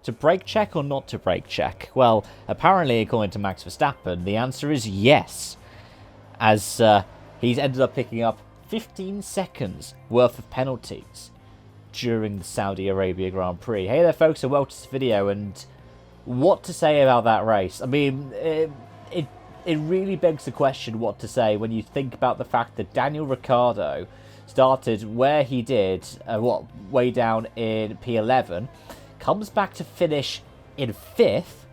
To brake check or not to brake check? Well, apparently, according to Max Verstappen, the answer is yes. As he's ended up picking up 15 seconds worth of penalties during the Saudi Arabia Grand Prix. Hey there, folks, and welcome to this video. And what to say about that race? I mean, it really begs the question what to say when you think about the fact that Daniel Ricciardo started where he did, way down in P11, comes back to finish in 5th,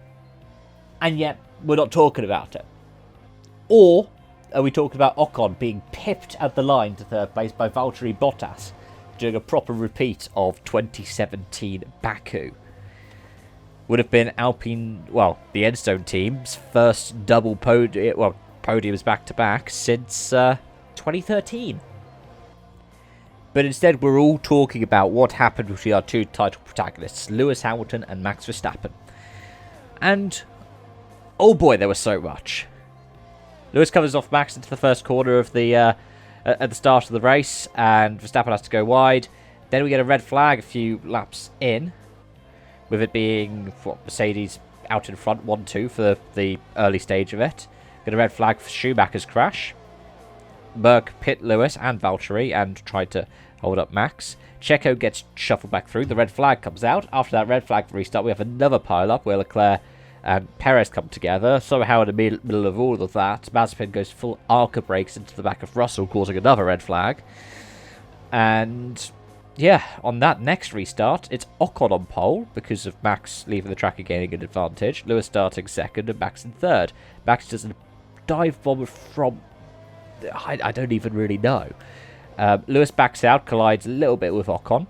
and yet we're not talking about it. Or are we talking about Ocon being pipped at the line to 3rd place by Valtteri Bottas during a proper repeat of 2017 Baku? Would have been Alpine, well, the Edstone team's first double podiums back-to-back since 2013. But instead, we're all talking about what happened between our two title protagonists, Lewis Hamilton and Max Verstappen. And, oh boy, there was so much. Lewis covers off Max into the first corner of the at the start of the race, and Verstappen has to go wide. Then we get a red flag a few laps in, with it being Mercedes out in front, 1-2 for the early stage of it. Get a red flag for Schumacher's crash. Merck pit Lewis and Valtteri and tried to hold up Max. Checo gets shuffled back through. The red flag comes out. After that red flag restart, we have another pile-up where Leclerc and Perez come together. Somehow in the middle of all of that, Mazepin goes full Arca brakes into the back of Russell, causing another red flag. And yeah, on that next restart, it's Ocon on pole because of Max leaving the track and gaining an advantage. Lewis starting 2nd and Max in 3rd. Max does a dive bomb from I don't even really know. Lewis backs out, collides a little bit with Ocon.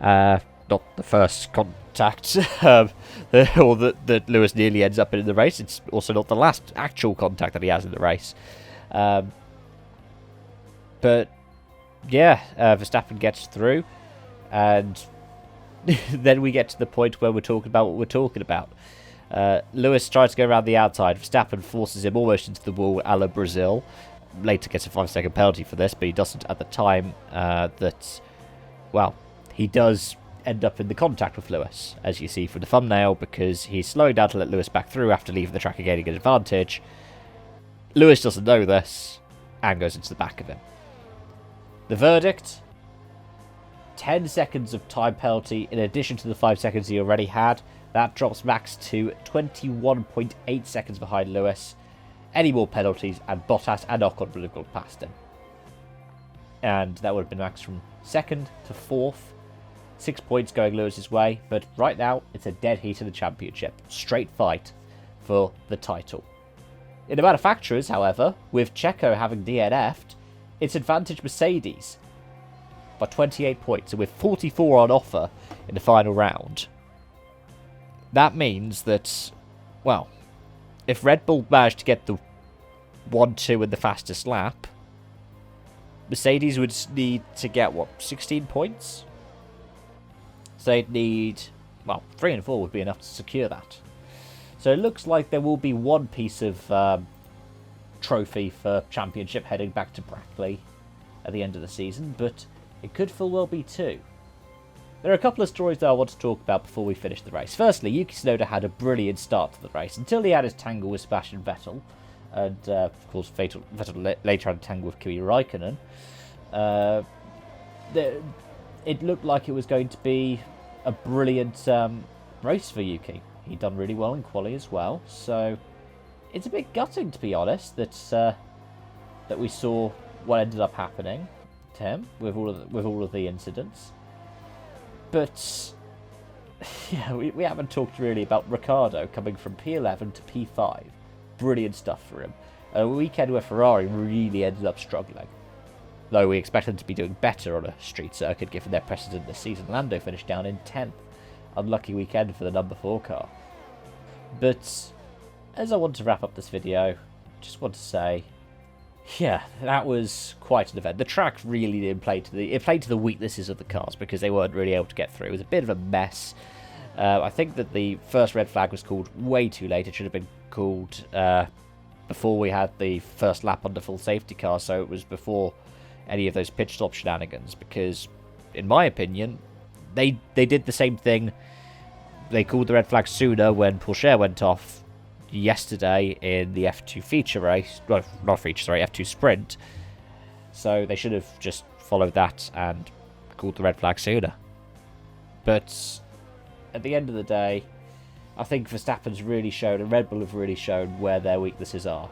Not the first contact that Lewis nearly ends up in the race. It's also not the last actual contact that he has in the race. But yeah, Verstappen gets through, and then we get to the point where we're talking about what we're talking about. Lewis tries to go around the outside. Verstappen forces him almost into the wall a la Brazil. Later gets a 5-second penalty for this, but he doesn't at the time. He does end up in the contact with Lewis, as you see from the thumbnail, because he's slowing down to let Lewis back through after leaving the track and gaining an advantage. Lewis doesn't know this and goes into the back of him. The verdict: 10 seconds of time penalty in addition to the 5 seconds he already had. That drops Max to 21.8 seconds behind Lewis. Any more penalties and Bottas and Ocon would have gone past him. And that would have been Max from 2nd to 4th. 6 points going Lewis's way, but right now it's a dead heat in the championship. Straight fight for the title. In the manufacturers, however, with Checo having DNF'd, it's advantage Mercedes by 28 points, and with 44 on offer in the final round. That means that, well, if Red Bull managed to get the 1-2 in the fastest lap, Mercedes would need to get, 16 points? So they'd need, 3 and 4 would be enough to secure that. So it looks like there will be one piece of trophy for championship heading back to Brackley at the end of the season, but it could full well be 2. There are a couple of stories that I want to talk about before we finish the race. Firstly, Yuki Tsunoda had a brilliant start to the race until he had his tangle with Sebastian Vettel. And, of course, Vettel later had a tangle with Kimi Raikkonen. It looked like it was going to be a brilliant race for Yuki. He'd done really well in quali as well. So it's a bit gutting, to be honest, that we saw what ended up happening to him with all of the incidents. But yeah, we haven't talked really about Ricciardo coming from P11 to P5. Brilliant stuff for him. A weekend where Ferrari really ended up struggling. Though we expect them to be doing better on a street circuit given their precedent this season. Lando finished down in 10th. Unlucky weekend for the number 4 car. But as I want to wrap up this video, just want to say, yeah, that was quite an event. The track really didn't play to the weaknesses of the cars because they weren't really able to get through. It was a bit of a mess. I think that the first red flag was called way too late. It should have been called before we had the first lap under full safety car, so it was before any of those pitch stop shenanigans, because in my opinion they did the same thing they called the red flag sooner when Pourchaire went off yesterday in the F2 feature race. Well, not feature, sorry, F2 sprint. So they should have just followed that and called the red flag sooner. But at the end of the day, I think Verstappen's really shown, and Red Bull have really shown where their weaknesses are.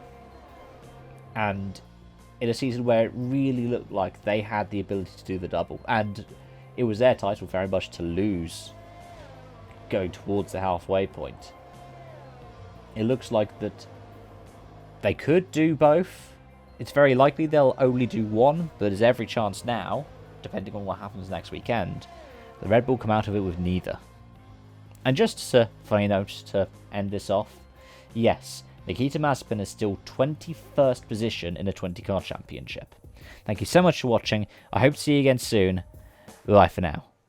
And in a season where it really looked like they had the ability to do the double, and it was their title very much to lose going towards the halfway point, it looks like that they could do both. It's very likely they'll only do one, but there's every chance now, depending on what happens next weekend, the Red Bull come out of it with neither. And just as a funny note to end this off, yes, Nikita Mazepin is still 21st position in a 20-car championship. Thank you so much for watching. I hope to see you again soon. Bye for now.